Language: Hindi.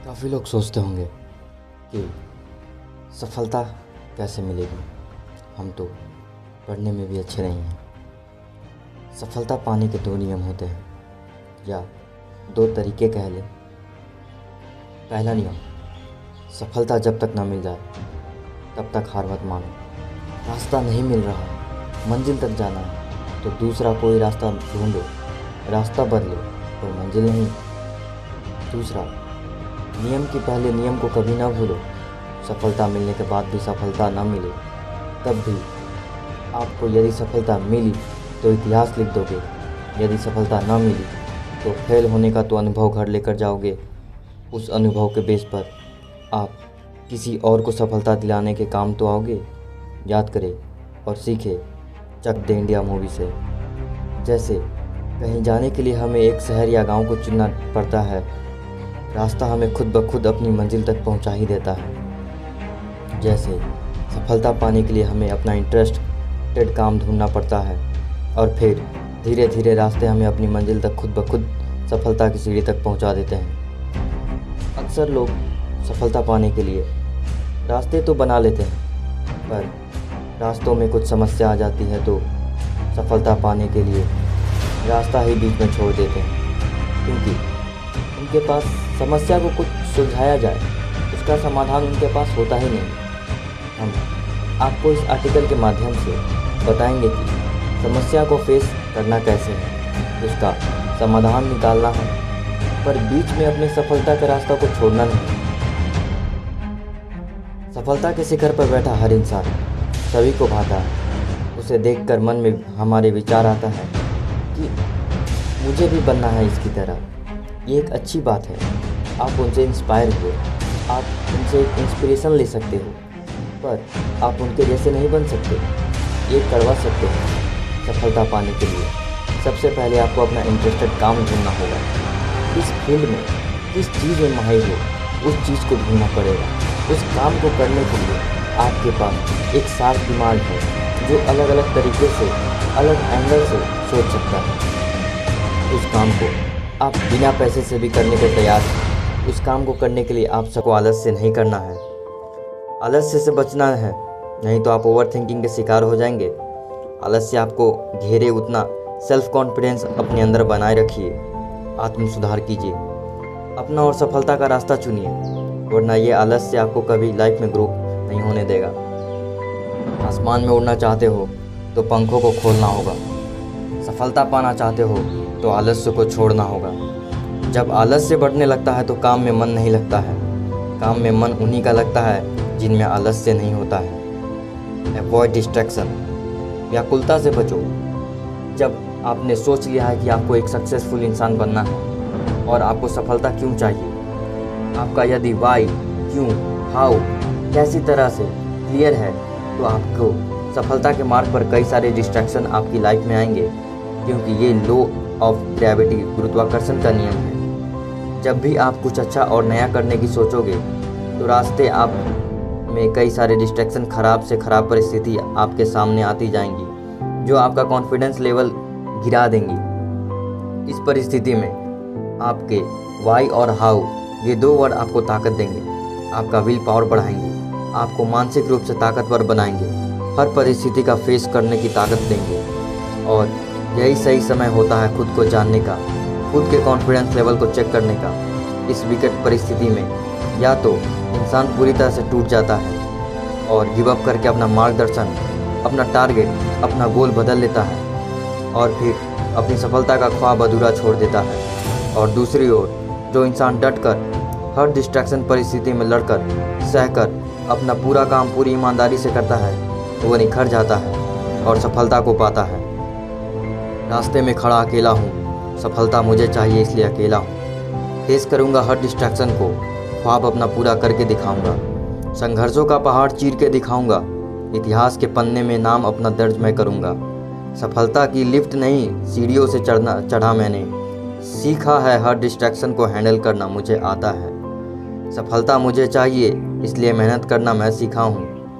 काफ़ी लोग सोचते होंगे कि सफलता कैसे मिलेगी। हम तो पढ़ने में भी अच्छे नहीं हैं। सफलता पाने के दो नियम होते हैं, या दो तरीके कह लें। पहला नियम, सफलता जब तक ना मिल जाए तब तक हार मत मानो। रास्ता नहीं मिल रहा है, मंजिल तक जाना है तो दूसरा कोई रास्ता ढूंढो, रास्ता बदलो पर मंजिल नहीं। दूसरा नियम के पहले नियम को कभी ना भूलो। सफलता मिलने के बाद भी सफलता ना मिले तब भी आपको यदि सफलता मिली तो इतिहास लिख दोगे, यदि सफलता ना मिली तो फेल होने का तो अनुभव घर लेकर जाओगे। उस अनुभव के बेस पर आप किसी और को सफलता दिलाने के काम तो आओगे। याद करें और सीखें चक दे इंडिया मूवी से। जैसे कहीं जाने के लिए हमें एक शहर या गांव को चुनना पड़ता है, रास्ता हमें खुद ब खुद अपनी मंजिल तक पहुंचा ही देता है। जैसे सफलता पाने के लिए हमें अपना इंटरेस्टेड काम ढूंढना पड़ता है और फिर धीरे धीरे रास्ते हमें अपनी मंजिल तक खुद ब खुद सफलता की सीढ़ी तक पहुंचा देते हैं। अक्सर लोग सफलता पाने के लिए रास्ते तो बना लेते हैं, पर रास्तों में कुछ समस्या आ जाती है तो सफलता पाने के लिए रास्ता ही बीच में छोड़ देते हैं, क्योंकि उनके पास समस्या को कुछ सुलझाया जाए उसका समाधान उनके पास होता ही नहीं। हम आपको इस आर्टिकल के माध्यम से बताएंगे कि समस्या को फेस करना कैसे है, उसका समाधान निकालना है, पर बीच में अपनी सफलता के रास्ता को छोड़ना नहीं। सफलता के शिखर पर बैठा हर इंसान सभी को भाता है। उसे देखकर मन में हमारे विचार आता है कि मुझे भी बनना है इसकी तरह। ये एक अच्छी बात है, आप उनसे इंस्पायर हुए, आप उनसे एक इंस्पिरेशन ले सकते हो, पर आप उनके जैसे नहीं बन सकते। ये करवा सकते हैं। सफलता पाने के लिए सबसे पहले आपको अपना इंटरेस्टेड काम ढूंढना होगा। किस फील्ड में, किस चीज़ में माहिर हो, उस चीज़ को ढूंढना पड़ेगा। उस काम को करने के लिए आपके पास एक शार्प दिमाग है जो अलग अलग तरीके से, अलग एंगल से सोच सकता है। उस काम को आप बिना पैसे से भी करने को तैयार हैं। उस काम को करने के लिए आप सबको आलस्य नहीं करना है, आलस्य से बचना है, नहीं तो आप ओवर थिंकिंग के शिकार हो जाएंगे। आलस्य आपको घेरे उतना सेल्फ कॉन्फिडेंस अपने अंदर बनाए रखिए, आत्म सुधार कीजिए, अपना और सफलता का रास्ता चुनिए, वरना ये आलस्य आपको कभी लाइफ में ग्रो नहीं होने देगा। आसमान में उड़ना चाहते हो तो पंखों को खोलना होगा। सफलता पाना चाहते हो तो आलस्य को छोड़ना होगा। जब आलस्य बढ़ने लगता है तो काम में मन नहीं लगता है। काम में मन उन्हीं का लगता है जिनमें आलस्य नहीं होता है। अवॉइड डिस्ट्रैक्शन, व्याकुलता से बचो। जब आपने सोच लिया है कि आपको एक सक्सेसफुल इंसान बनना है और आपको सफलता क्यों चाहिए, आपका यदि वाई, क्यों, हाउ, कैसी तरह से क्लियर है तो आपको सफलता के मार्ग पर कई सारे डिस्ट्रैक्शन आपकी लाइफ में आएंगे, क्योंकि ये लॉ ऑफ ग्रेविटी, गुरुत्वाकर्षण का नियम है। जब भी आप कुछ अच्छा और नया करने की सोचोगे तो रास्ते आप में कई सारे डिस्ट्रैक्शन, खराब से खराब परिस्थिति आपके सामने आती जाएंगी जो आपका कॉन्फिडेंस लेवल गिरा देंगी। इस परिस्थिति में आपके वाई और हाउ, ये दो वर्ड आपको ताकत देंगे, आपका विल पावर बढ़ाएंगे, आपको मानसिक रूप से ताकतवर बनाएंगे, हर परिस्थिति का फेस करने की ताकत देंगे। और यही सही समय होता है खुद को जानने का, खुद के कॉन्फिडेंस लेवल को चेक करने का। इस विकट परिस्थिति में या तो इंसान पूरी तरह से टूट जाता है और गिव अप करके अपना मार्गदर्शन, अपना टारगेट, अपना गोल बदल लेता है और फिर अपनी सफलता का ख्वाब अधूरा छोड़ देता है। और दूसरी ओर जो इंसान डटकर हर डिस्ट्रैक्शन परिस्थिति में लड़कर, सहकर अपना पूरा काम पूरी ईमानदारी से करता है, वो निखर जाता है और सफलता को पाता है। रास्ते में खड़ा अकेला हूँ, सफलता मुझे चाहिए इसलिए अकेला हूँ। फेस करूँगा हर डिस्ट्रैक्शन को, ख्वाब अपना पूरा करके दिखाऊँगा, संघर्षों का पहाड़ चीर के दिखाऊँगा, इतिहास के पन्ने में नाम अपना दर्ज मैं करूँगा। सफलता की लिफ्ट नहीं, सीढ़ियों से चढ़ा मैंने, सीखा है हर डिस्ट्रैक्शन को हैंडल करना मुझे आता है। सफलता मुझे चाहिए इसलिए मेहनत करना मैं सीखा हूँ।